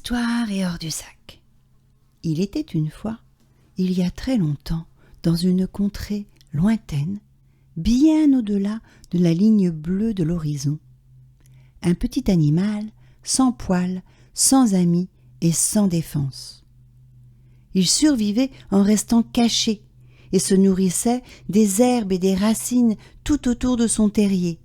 Histoire et hors du sac. Il était une fois, il y a très longtemps, dans une contrée lointaine, bien au-delà de la ligne bleue de l'horizon, un petit animal sans poils, sans amis et sans défense. Il survivait en restant caché et se nourrissait des herbes et des racines tout autour de son terrier,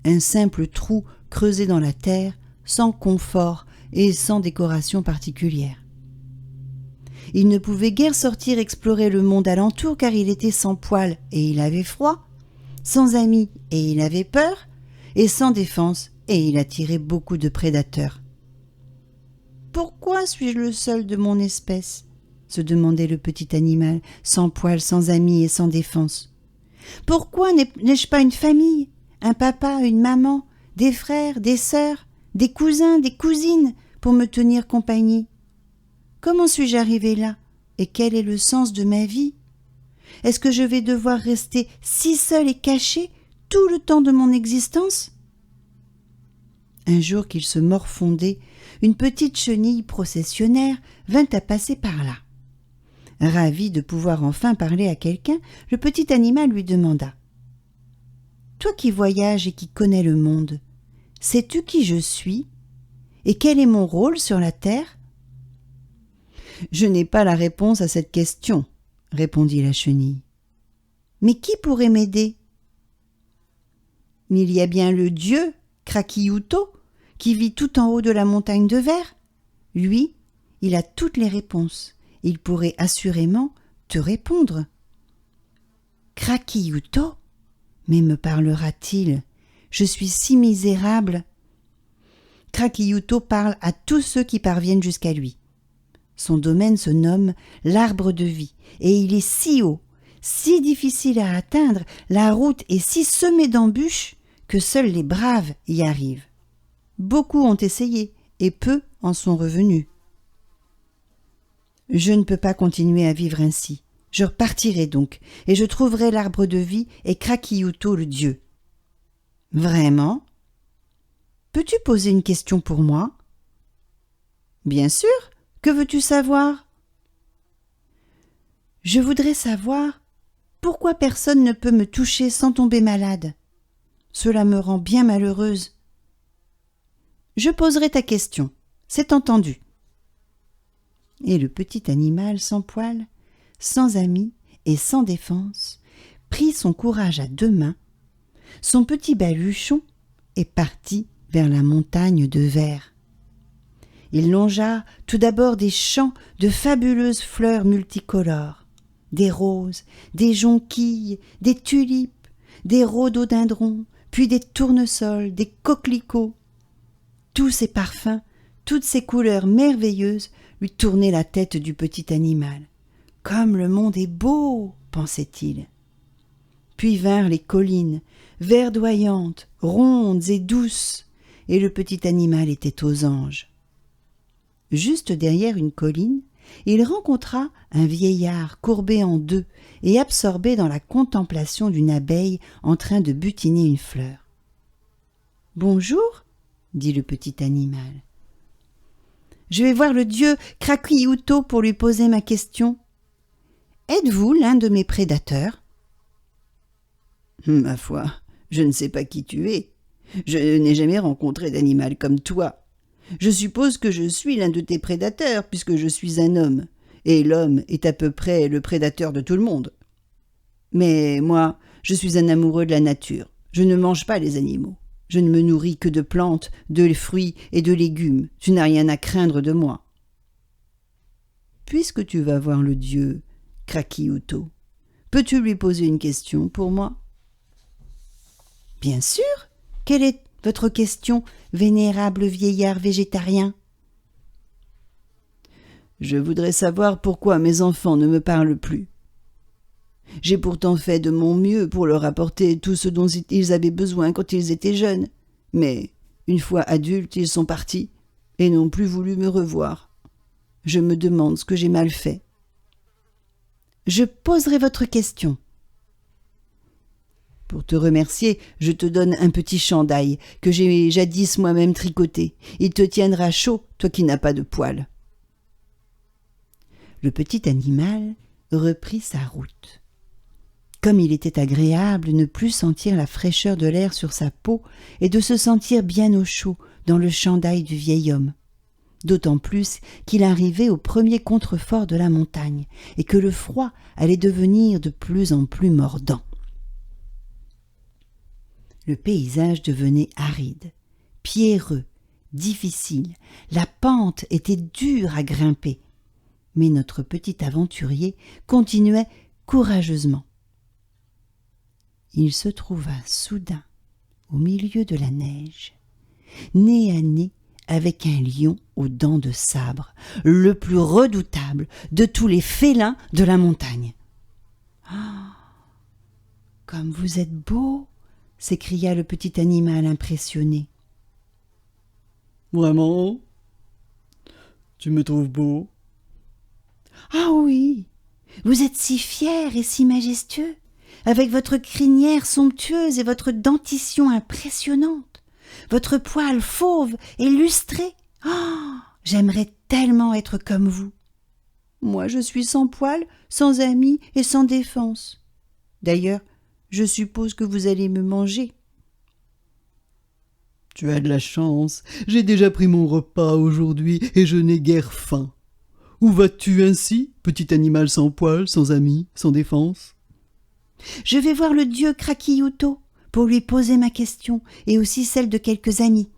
un simple trou creusé dans la terre, sans confort et sans décoration particulière. Il ne pouvait guère sortir explorer le monde alentour car il était sans poils et il avait froid, sans amis et il avait peur, et sans défense et il attirait beaucoup de prédateurs. « Pourquoi suis-je le seul de mon espèce ?» se demandait le petit animal, sans poils, sans amis et sans défense. « Pourquoi n'ai-je pas une famille, un papa, une maman, des frères, des sœurs, des cousins, des cousines pour me tenir compagnie ? Comment suis-je arrivé là et quel est le sens de ma vie ? Est-ce que je vais devoir rester si seul et caché tout le temps de mon existence ?» Un jour qu'il se morfondait, une petite chenille processionnaire vint à passer par là. Ravi de pouvoir enfin parler à quelqu'un, le petit animal lui demanda : « Toi qui voyages et qui connais le monde, sais-tu qui je suis ? Et quel est mon rôle sur la terre ? » « Je n'ai pas la réponse à cette question, » répondit la chenille. « Mais qui pourrait m'aider ? » « Il y a bien le dieu Kraki-Yuto qui vit tout en haut de la montagne de verre. Lui, il a toutes les réponses. Il pourrait assurément te répondre. »« Kraki-Yuto ? Mais me parlera-t-il ? Je suis si misérable. » Kraki-Yuto parle à tous ceux qui parviennent jusqu'à lui. Son domaine se nomme l'arbre de vie, et il est si haut, si difficile à atteindre, la route est si semée d'embûches que seuls les braves y arrivent. Beaucoup ont essayé, et peu en sont revenus. Je ne peux pas continuer à vivre ainsi. Je repartirai donc, et je trouverai l'arbre de vie et Kraki-Yuto le dieu. Vraiment ? Peux-tu poser une question pour moi ? Bien sûr. Que veux-tu savoir ? Je voudrais savoir pourquoi personne ne peut me toucher sans tomber malade. Cela me rend bien malheureuse. Je poserai ta question, c'est entendu. Et le petit animal sans poils, sans amis et sans défense, prit son courage à deux mains, son petit baluchon et partit vers la montagne de verre. Il longea tout d'abord des champs de fabuleuses fleurs multicolores, des roses, des jonquilles, des tulipes, des rhododendrons, puis des tournesols, des coquelicots. Tous ces parfums, toutes ces couleurs merveilleuses lui tournaient la tête du petit animal. « Comme le monde est beau !» pensait-il. Puis vinrent les collines, verdoyantes, rondes et douces, et le petit animal était aux anges. Juste derrière une colline, il rencontra un vieillard courbé en deux et absorbé dans la contemplation d'une abeille en train de butiner une fleur. « Bonjour, » dit le petit animal. « Je vais voir le dieu Kraki-Yuto pour lui poser ma question. Êtes-vous l'un de mes prédateurs ? » « Ma foi, je ne sais pas qui tu es. Je n'ai jamais rencontré d'animal comme toi. Je suppose que je suis l'un de tes prédateurs, puisque je suis un homme, et l'homme est à peu près le prédateur de tout le monde. Mais moi, je suis un amoureux de la nature. Je ne mange pas les animaux. Je ne me nourris que de plantes, de fruits et de légumes. Tu n'as rien à craindre de moi. Puisque tu vas voir le dieu Kraki-Yuto, peux-tu lui poser une question pour moi ? Bien sûr. Quelle est votre question, vénérable vieillard végétarien ? Je voudrais savoir pourquoi mes enfants ne me parlent plus. J'ai pourtant fait de mon mieux pour leur apporter tout ce dont ils avaient besoin quand ils étaient jeunes, mais une fois adultes, ils sont partis et n'ont plus voulu me revoir. Je me demande ce que j'ai mal fait. Je poserai votre question. Pour te remercier, je te donne un petit chandail que j'ai jadis moi-même tricoté. Il te tiendra chaud, toi qui n'as pas de poils. » Le petit animal reprit sa route. Comme il était agréable de ne plus sentir la fraîcheur de l'air sur sa peau et de se sentir bien au chaud dans le chandail du vieil homme. D'autant plus qu'il arrivait au premier contrefort de la montagne et que le froid allait devenir de plus en plus mordant. Le paysage devenait aride, pierreux, difficile. La pente était dure à grimper. Mais notre petit aventurier continuait courageusement. Il se trouva soudain au milieu de la neige, nez à nez avec un lion aux dents de sabre, le plus redoutable de tous les félins de la montagne. « Ah, comme vous êtes beau !» s'écria le petit animal impressionné. « Vraiment ? Tu me trouves beau ? » ?»« Ah oui, vous êtes si fier et si majestueux, avec votre crinière somptueuse et votre dentition impressionnante, votre poil fauve et lustré. Oh, j'aimerais tellement être comme vous. Moi, je suis sans poil, sans amis et sans défense. D'ailleurs, je suppose que vous allez me manger. »« Tu as de la chance, j'ai déjà pris mon repas aujourd'hui et je n'ai guère faim. Où vas-tu ainsi, petit animal sans poil, sans amis, sans défense ? » ?»« Je vais voir le dieu Kraki-Yuto pour lui poser ma question et aussi celle de quelques amis. »«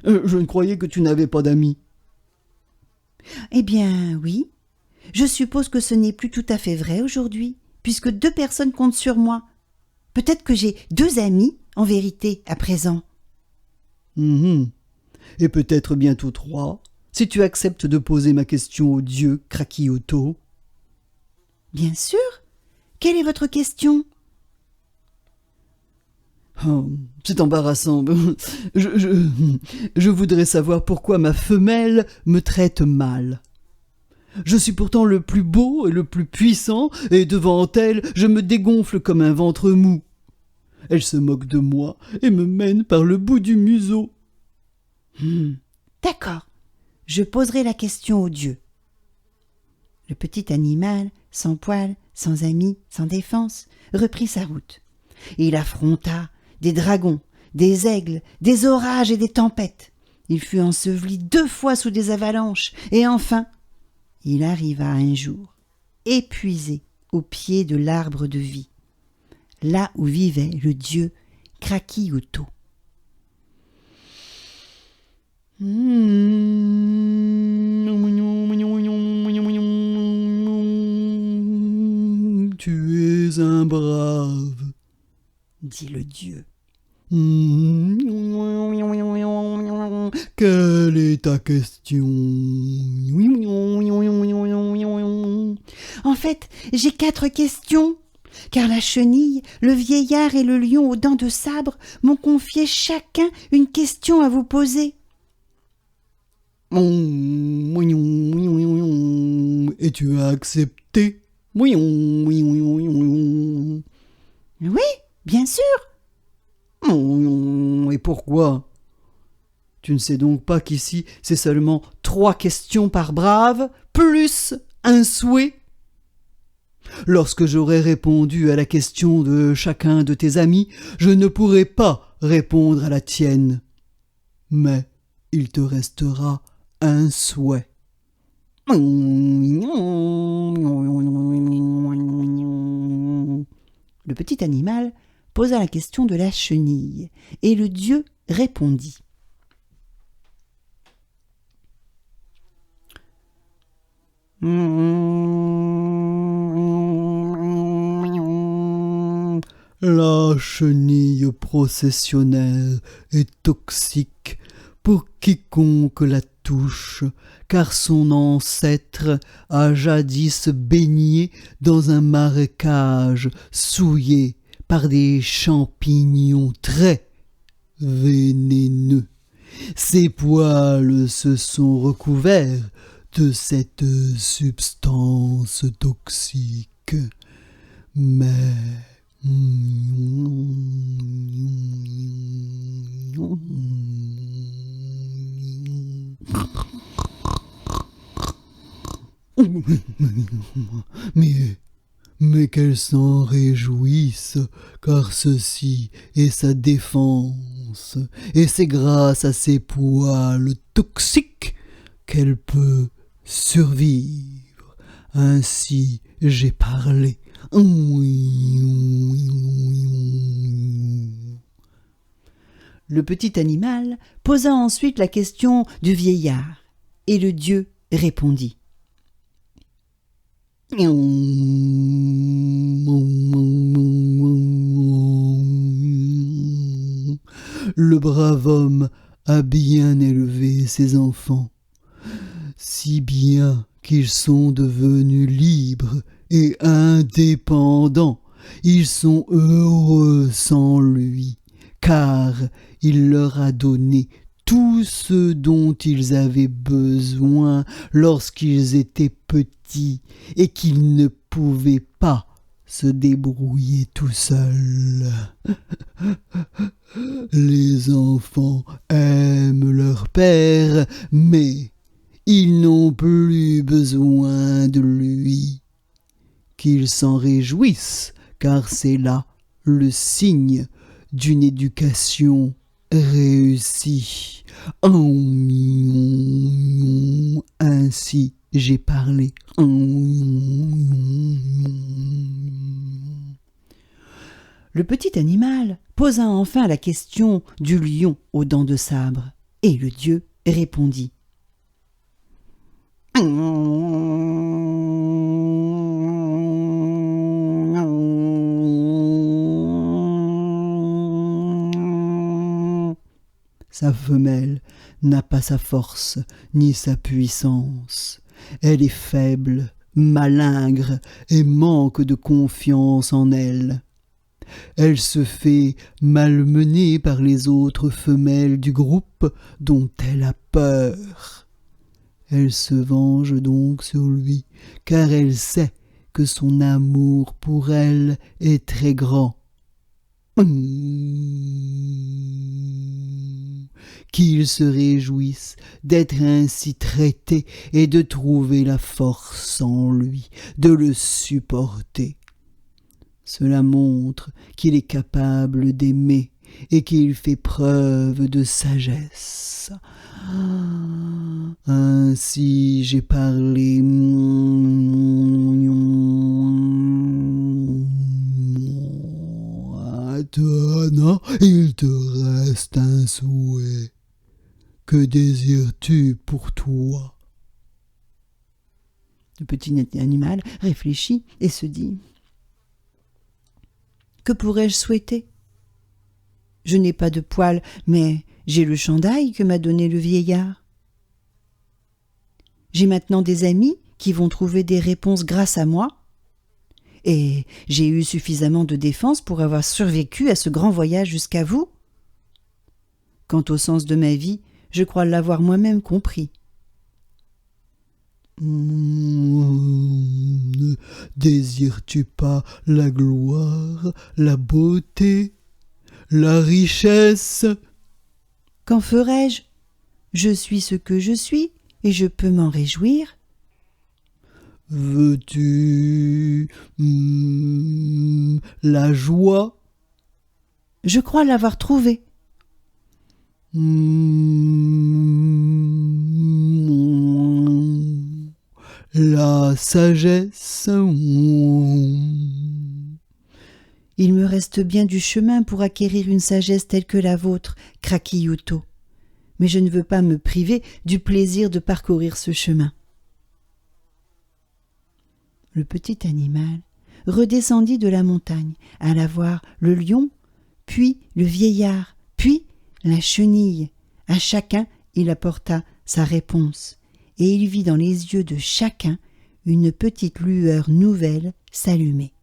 Je ne croyais que tu n'avais pas d'amis. »« Eh bien, oui. Je suppose que ce n'est plus tout à fait vrai aujourd'hui, puisque 2 personnes comptent sur moi. Peut-être que j'ai 2 amis, en vérité, à présent. » Et peut-être bientôt 3, si tu acceptes de poser ma question au dieu Kraki-Yuto. »« Bien sûr. Quelle est votre question ? » ?»« Oh, c'est embarrassant. Je voudrais savoir pourquoi ma femelle me traite mal. Je suis pourtant le plus beau et le plus puissant, et devant elle, je me dégonfle comme un ventre mou. Elle se moque de moi et me mène par le bout du museau. » »« D'accord, je poserai la question au dieu. » Le petit animal, sans poil, sans amis, sans défense, reprit sa route. Il affronta des dragons, des aigles, des orages et des tempêtes. Il fut enseveli 2 fois sous des avalanches, et enfin, il arriva un jour, épuisé, au pied de l'arbre de vie, là où vivait le dieu Kraki-Yuto. « Tu es un brave, » dit le dieu. « Quelle est ta question ? » ?»« En fait, j'ai 4 questions, car la chenille, le vieillard et le lion aux dents de sabre m'ont confié chacun une question à vous poser. » »« Et tu as accepté ? » ?»« Oui, bien sûr. » »« Et pourquoi ? Tu ne sais donc pas qu'ici, c'est seulement 3 questions par brave, plus un souhait ? Lorsque j'aurai répondu à la question de chacun de tes amis, je ne pourrai pas répondre à la tienne. Mais il te restera un souhait. Le petit animal posa la question de la chenille, et le dieu répondit. La chenille processionnaire est toxique pour quiconque la touche, car son ancêtre a jadis baigné dans un marécage souillé par des champignons très vénéneux. Ses poils se sont recouverts de cette substance toxique. Mais Mais qu'elle s'en réjouisse, car ceci est sa défense, et c'est grâce à ses poils toxiques qu'elle peut survivre. Ainsi j'ai parlé. Le petit animal posa ensuite la question du vieillard, et le dieu répondit. Le brave homme a bien élevé ses enfants, si bien qu'ils sont devenus libres et indépendants. Ils sont heureux sans lui, car il leur a donné tout ce dont ils avaient besoin lorsqu'ils étaient petits et qu'ils ne pouvaient pas se débrouiller tout seuls. Les enfants aiment leur père, mais ils n'ont plus besoin de lui. Qu'ils s'en réjouissent, car c'est là le signe d'une éducation réussie. Ainsi j'ai parlé. Le petit animal posa enfin la question du lion aux dents de sabre, et le dieu répondit. Sa femelle n'a pas sa force ni sa puissance. Elle est faible, malingre et manque de confiance en elle. Elle se fait malmener par les autres femelles du groupe dont elle a peur. Elle se venge donc sur lui, car elle sait que son amour pour elle est très grand. Qu'il se réjouisse d'être ainsi traité et de trouver la force en lui de le supporter. Cela montre qu'il est capable d'aimer et qu'il fait preuve de sagesse. Ainsi j'ai parlé. Maintenant, il te reste un souhait. Que désires-tu pour toi? Le petit animal réfléchit et se dit. Que pourrais-je souhaiter? Je n'ai pas de poils, mais j'ai le chandail que m'a donné le vieillard. J'ai maintenant des amis qui vont trouver des réponses grâce à moi, et j'ai eu suffisamment de défense pour avoir survécu à ce grand voyage jusqu'à vous. Quant au sens de ma vie, je crois l'avoir moi-même compris. Ne désires-tu pas la gloire, la beauté, la richesse? Qu'en ferai-je? Je suis ce que je suis, et je peux m'en réjouir. Veux-tu la joie? Je crois l'avoir trouvée. La sagesse. Il me reste bien du chemin pour acquérir une sagesse telle que la vôtre, Kraki-Yuto. Mais je ne veux pas me priver du plaisir de parcourir ce chemin. Le petit animal redescendit de la montagne, alla voir le lion, puis le vieillard, puis la chenille. À chacun, il apporta sa réponse, et il vit dans les yeux de chacun une petite lueur nouvelle s'allumer.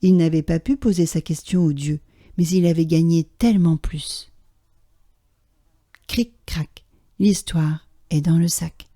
Il n'avait pas pu poser sa question au dieu, mais il avait gagné tellement plus. Cric-crac, l'histoire est dans le sac.